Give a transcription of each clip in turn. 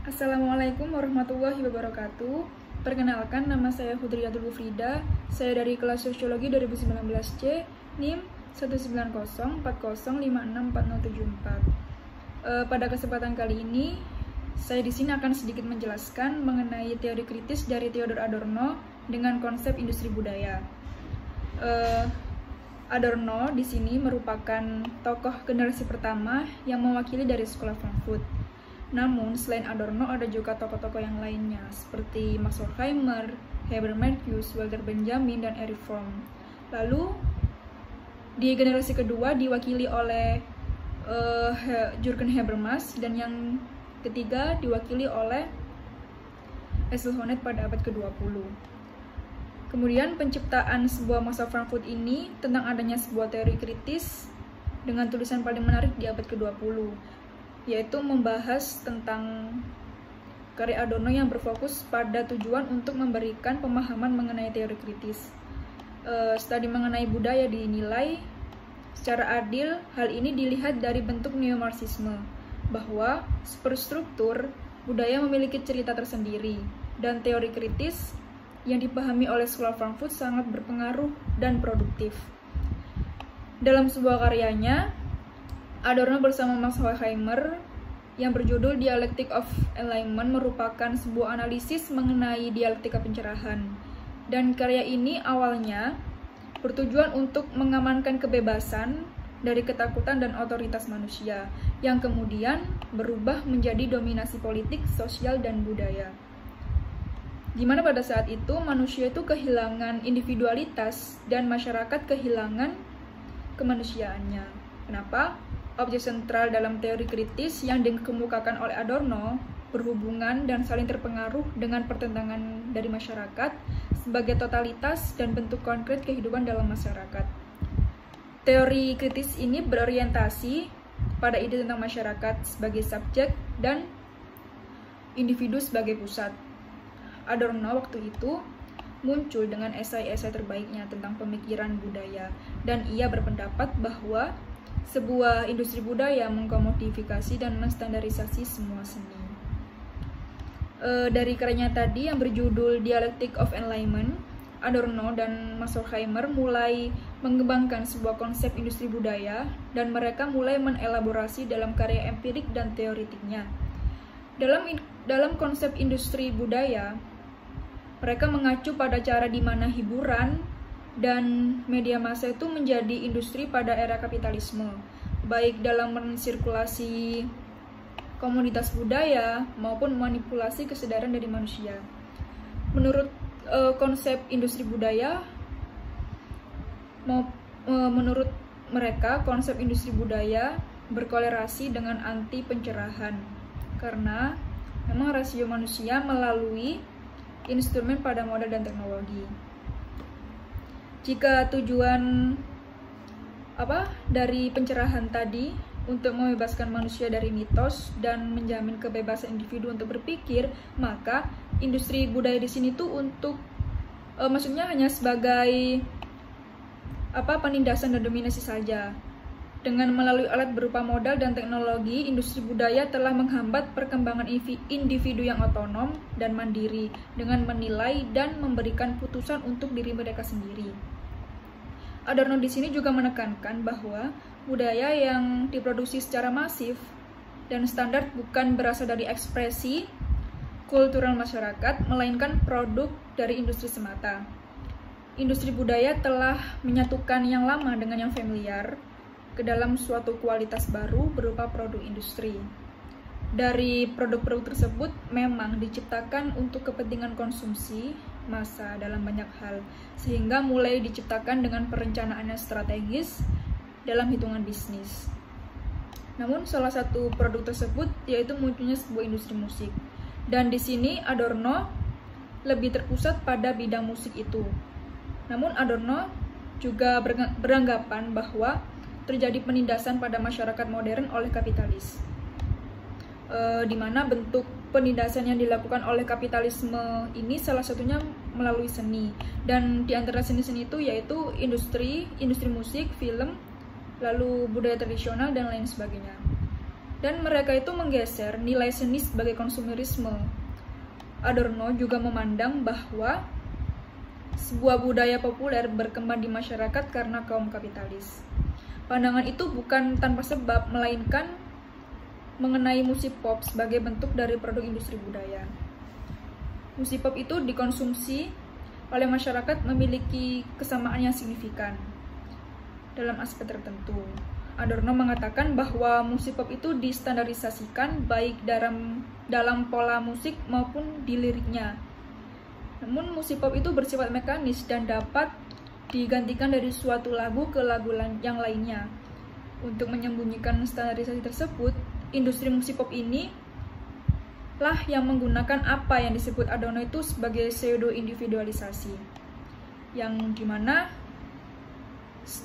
Assalamualaikum warahmatullahi wabarakatuh. Perkenalkan, nama saya Hudriyatul Bufrida. Saya dari kelas Sosiologi 2019C, NIM 19040564074. Pada kesempatan kali ini, saya di sini akan sedikit menjelaskan mengenai teori kritis dari Theodor Adorno dengan konsep industri budaya. Adorno di sini merupakan tokoh generasi pertama yang mewakili dari sekolah Frankfurt. Namun, selain Adorno, ada juga tokoh-tokoh yang lainnya, seperti Max Horkheimer, Herbert Marcuse, Walter Benjamin, dan Erich Fromm. Lalu, di generasi kedua diwakili oleh Jürgen Habermas, dan yang ketiga diwakili oleh Axel Honneth pada abad ke-20. Kemudian, penciptaan sebuah masa Frankfurt ini tentang adanya sebuah teori kritis dengan tulisan paling menarik di abad ke-20, yaitu membahas tentang karya Adorno yang berfokus pada tujuan untuk memberikan pemahaman mengenai teori kritis. Studi mengenai budaya dinilai secara adil. Hal ini dilihat dari bentuk neomarxisme, bahwa superstruktur budaya memiliki cerita tersendiri, dan teori kritis yang dipahami oleh sekolah Frankfurt sangat berpengaruh dan produktif. Dalam sebuah karyanya, Adorno bersama Max Horkheimer yang berjudul Dialectic of Enlightenment merupakan sebuah analisis mengenai dialektika pencerahan. Dan karya ini awalnya bertujuan untuk mengamankan kebebasan dari ketakutan dan otoritas manusia, yang kemudian berubah menjadi dominasi politik, sosial, dan budaya. Dimana pada saat itu manusia itu kehilangan individualitas dan masyarakat kehilangan kemanusiaannya. Kenapa? Objek sentral dalam teori kritis yang dikemukakan oleh Adorno berhubungan dan saling terpengaruh dengan pertentangan dari masyarakat sebagai totalitas dan bentuk konkret kehidupan dalam masyarakat. Teori kritis ini berorientasi pada ide tentang masyarakat sebagai subjek dan individu sebagai pusat. Adorno waktu itu muncul dengan esai-esai terbaiknya tentang pemikiran budaya, dan ia berpendapat bahwa sebuah industri budaya mengkomodifikasi dan menstandarisasi semua seni. Dari karyanya tadi yang berjudul Dialectic of Enlightenment, Adorno dan Max Horkheimer mulai mengembangkan sebuah konsep industri budaya, dan mereka mulai menelaborasi dalam karya empirik dan teoritiknya. Dalam konsep industri budaya, mereka mengacu pada cara di mana hiburan dan media massa itu menjadi industri pada era kapitalisme, baik dalam mensirkulasi komoditas budaya maupun manipulasi kesadaran dari manusia. Menurut konsep industri budaya, menurut mereka konsep industri budaya berkolerasi dengan anti pencerahan, karena memang rasio manusia melalui instrumen pada modal dan teknologi. Jika tujuan dari pencerahan tadi untuk membebaskan manusia dari mitos dan menjamin kebebasan individu untuk berpikir, maka industri budaya di sini tuh untuk maksudnya hanya sebagai penindasan dan dominasi saja. Dengan melalui alat berupa modal dan teknologi, industri budaya telah menghambat perkembangan individu yang otonom dan mandiri dengan menilai dan memberikan putusan untuk diri mereka sendiri. Adorno di sini juga menekankan bahwa budaya yang diproduksi secara masif dan standar bukan berasal dari ekspresi kultural masyarakat, melainkan produk dari industri semata. Industri budaya telah menyatukan yang lama dengan yang familiar ke dalam suatu kualitas baru berupa produk industri. Dari produk-produk tersebut memang diciptakan untuk kepentingan konsumsi massa dalam banyak hal, sehingga mulai diciptakan dengan perencanaan yang strategis dalam hitungan bisnis. Namun salah satu produk tersebut yaitu munculnya sebuah industri musik. Dan di sini Adorno lebih terpusat pada bidang musik itu. Namun Adorno juga beranggapan bahwa terjadi penindasan pada masyarakat modern oleh kapitalis, di mana bentuk penindasan yang dilakukan oleh kapitalisme ini salah satunya melalui seni, dan di antara seni-seni itu yaitu industri musik, film, lalu budaya tradisional dan lain sebagainya. dan mereka itu menggeser nilai seni sebagai konsumerisme. Adorno juga memandang bahwa sebuah budaya populer berkembang di masyarakat karena kaum kapitalis. Pandangan itu bukan tanpa sebab, melainkan mengenai musik pop sebagai bentuk dari produk industri budaya. Musik pop itu dikonsumsi oleh masyarakat memiliki kesamaan yang signifikan dalam aspek tertentu. Adorno mengatakan bahwa musik pop itu distandarisasikan baik dalam pola musik maupun di liriknya. Namun musik pop itu bersifat mekanis dan dapat digantikan dari suatu lagu ke lagu yang lainnya. Untuk menyembunyikan standarisasi tersebut, industri musik pop ini lah yang menggunakan apa yang disebut Adorno itu sebagai pseudo-individualisasi, yang dimana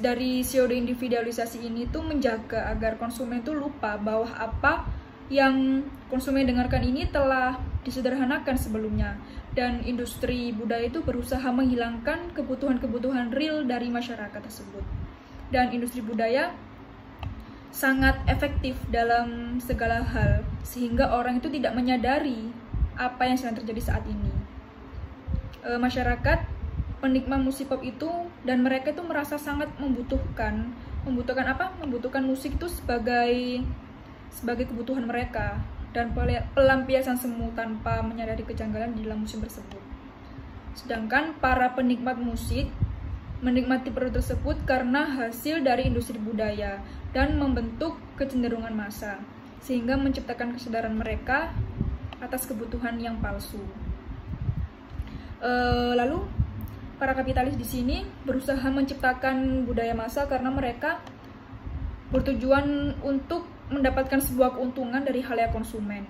dari pseudo-individualisasi ini tuh menjaga agar konsumen itu lupa bahwa apa yang konsumen dengarkan ini telah disederhanakan sebelumnya, dan industri budaya itu berusaha menghilangkan kebutuhan-kebutuhan real dari masyarakat tersebut. Dan industri budaya sangat efektif dalam segala hal, sehingga orang itu tidak menyadari apa yang sedang terjadi saat ini. Masyarakat penikmat musik pop itu, dan mereka itu merasa sangat membutuhkan apa? Membutuhkan musik itu sebagai kebutuhan mereka dan pelampiasan semu tanpa menyadari kejanggalan di dalam musik tersebut. Sedangkan para penikmat musik menikmati produk tersebut karena hasil dari industri budaya dan membentuk kecenderungan massa, sehingga menciptakan kesadaran mereka atas kebutuhan yang palsu. Lalu para kapitalis di sini berusaha menciptakan budaya massa karena mereka bertujuan untuk mendapatkan sebuah keuntungan dari halayak konsumen.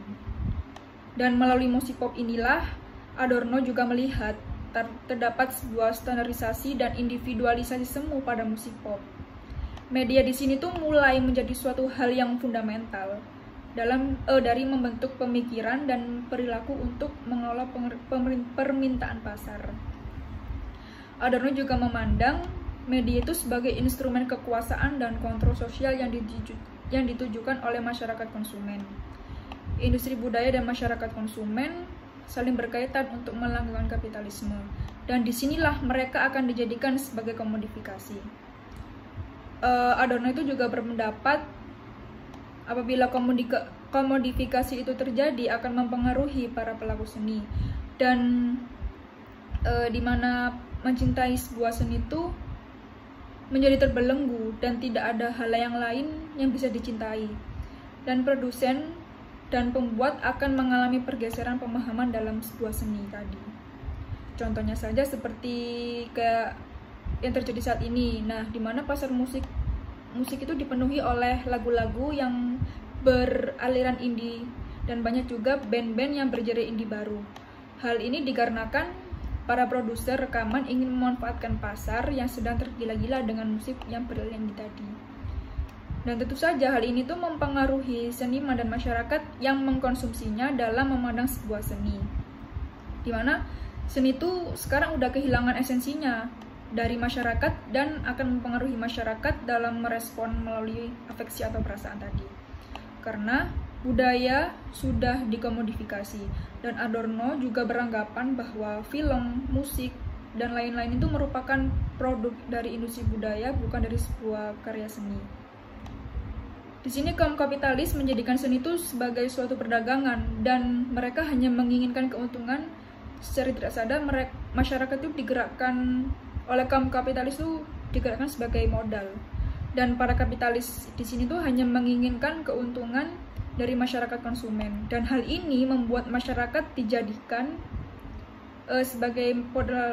Dan melalui musik pop inilah Adorno juga melihat terdapat sebuah standarisasi dan individualisasi semu pada musik pop. Media di sini tuh mulai menjadi suatu hal yang fundamental dari membentuk pemikiran dan perilaku untuk mengelola permintaan pasar. Adorno juga memandang media itu sebagai instrumen kekuasaan dan kontrol sosial yang ditujukan oleh masyarakat konsumen. Industri budaya dan masyarakat konsumen saling berkaitan untuk melanggengkan kapitalisme, dan disinilah mereka akan dijadikan sebagai komodifikasi. Adorno itu juga berpendapat apabila komodifikasi itu terjadi akan mempengaruhi para pelaku seni, dan di mana mencintai sebuah seni itu menjadi terbelenggu dan tidak ada hal yang lain yang bisa dicintai, dan produsen dan pembuat akan mengalami pergeseran pemahaman dalam sebuah seni tadi. Contohnya saja seperti kayak yang terjadi saat ini. Nah, di mana pasar musik itu dipenuhi oleh lagu-lagu yang beraliran indie, dan banyak juga band-band yang bergenre indie baru. Hal ini dikarenakan para produser rekaman ingin memanfaatkan pasar yang sedang tergila-gila dengan musik yang beraliran indie tadi. Dan tentu saja hal ini tuh mempengaruhi seniman dan masyarakat yang mengkonsumsinya dalam memandang sebuah seni. Dimana seni itu sekarang udah kehilangan esensinya dari masyarakat dan akan mempengaruhi masyarakat dalam merespon melalui afeksi atau perasaan tadi. Karena budaya sudah dikomodifikasi, dan Adorno juga beranggapan bahwa film, musik, dan lain-lain itu merupakan produk dari industri budaya, bukan dari sebuah karya seni. Di sini kaum kapitalis menjadikan seni itu sebagai suatu perdagangan, dan mereka hanya menginginkan keuntungan. Secara tidak sadar masyarakat itu digerakkan oleh kaum kapitalis itu digerakkan sebagai modal, dan para kapitalis di sini tuh hanya menginginkan keuntungan dari masyarakat konsumen, dan hal ini membuat masyarakat dijadikan sebagai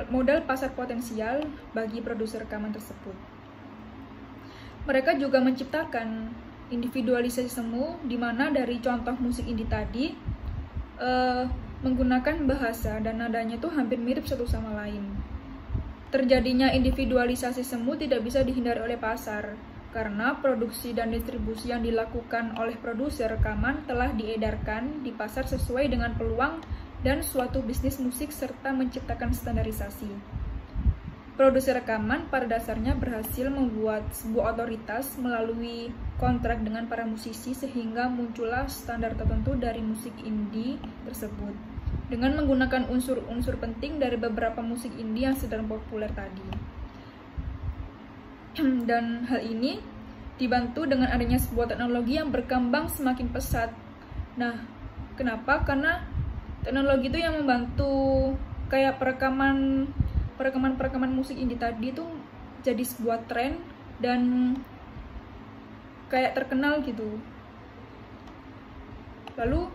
modal pasar potensial bagi produser rekaman tersebut. Mereka juga menciptakan individualisasi semu, di mana dari contoh musik indie tadi menggunakan bahasa dan nadanya tuh hampir mirip satu sama lain. Terjadinya individualisasi semu tidak bisa dihindari oleh pasar, karena produksi dan distribusi yang dilakukan oleh produser rekaman telah diedarkan di pasar sesuai dengan peluang dan suatu bisnis musik serta menciptakan standarisasi. Produksi rekaman pada dasarnya berhasil membuat sebuah otoritas melalui kontrak dengan para musisi sehingga muncullah standar tertentu dari musik indie tersebut dengan menggunakan unsur-unsur penting dari beberapa musik indie yang sedang populer tadi. Dan hal ini dibantu dengan adanya sebuah teknologi yang berkembang semakin pesat. Nah, kenapa? Karena teknologi itu yang membantu kayak perekaman musik indie tadi itu jadi sebuah tren dan kayak terkenal gitu. Lalu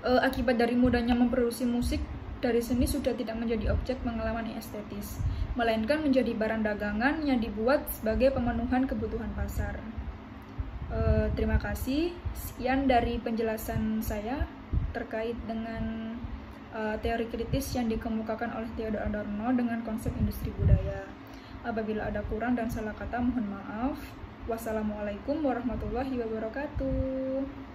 akibat dari mudahnya memproduksi musik dari seni sudah tidak menjadi objek pengalaman yang estetis, melainkan menjadi barang dagangan yang dibuat sebagai pemenuhan kebutuhan pasar. Terima kasih. Sekian dari penjelasan saya terkait dengan teori kritis yang dikemukakan oleh Theodor Adorno dengan konsep industri budaya. Apabila ada kurang dan salah kata, mohon maaf. Wassalamualaikum warahmatullahi wabarakatuh.